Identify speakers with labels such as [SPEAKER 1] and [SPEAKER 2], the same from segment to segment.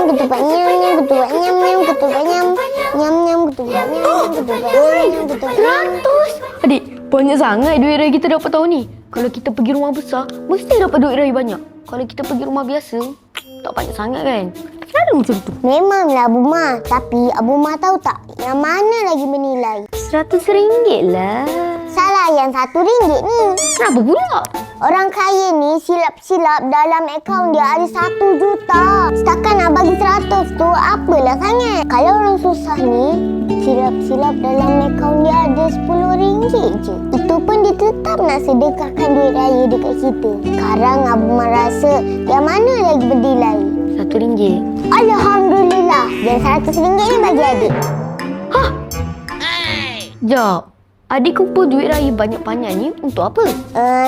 [SPEAKER 1] ketupat nyam, ketupat nyam, ketupat nyam, nyam, ketupat nyam, ketupat nyam, ketupat nyam.
[SPEAKER 2] 100. Adik, banyak sangat duit raya kita dapat tahun ni. Kalau kita pergi rumah besar, mesti dapat duit raya banyak. Kalau kita pergi rumah biasa, tak banyak sangat kan? Selalu macam tu.
[SPEAKER 1] Memanglah Abu Ma, tapi Abu Ma tahu tak yang mana lagi bernilai?
[SPEAKER 2] RM100 lah.
[SPEAKER 1] Salah yang RM1 ni.
[SPEAKER 2] Kenapa pula?
[SPEAKER 1] Orang kaya ni silap-silap dalam akaun dia ada 1 juta. Setakat nak bagi 100 tu apalah sangat. Kalau orang susah ni silap-silap dalam akaun dia ada RM10 je. Itu pun dia tetap nak sedekahkan duit raya dekat kita. Sekarang Abu Ma rasa yang mana lagi bernilai?
[SPEAKER 2] RM1.
[SPEAKER 1] Alhamdulillah. Yang RM100 ni bagi adik.
[SPEAKER 2] Hah? Jap. Adik kumpul duit raya banyak-banyak ni untuk apa?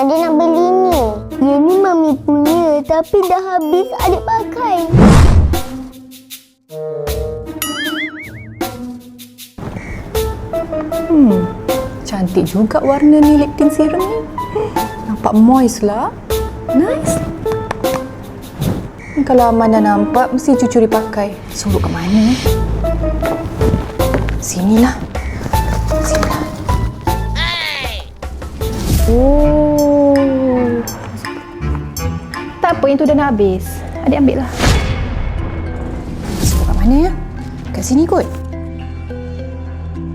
[SPEAKER 1] Dia nak beli ni. Yang ni Mami punya tapi dah habis adik pakai.
[SPEAKER 3] Cantik juga warna ni lip tint serum ni. Nampak moist lah. Nice. Kalau Amanda nampak, mesti cucuri pakai. Suruh ke mana? Sinilah. Sinilah. Oh. Tak apa, yang tu dah nak habis. Adik ambil lah. Suruh kat mana ya? Kat sini kot.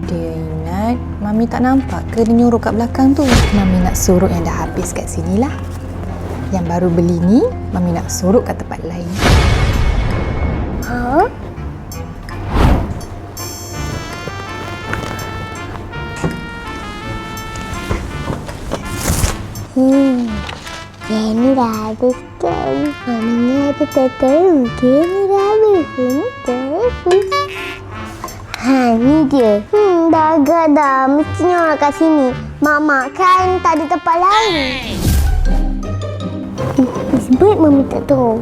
[SPEAKER 3] Dia ingat Mami tak nampak ke dia nyuruh kat belakang tu. Mami nak suruh yang dah habis kat sini lah. Yang baru beli ni, Mami nak suruh kat tempat lain.
[SPEAKER 1] Ha? Ini dah habis kan? Maminya ada tak tahu ke ni dah habis kan? Ni dia. Dah agak dah. Mestinya orang kat sini. Mak kan tak ada tempat lain. Sebab Mami tak tahu.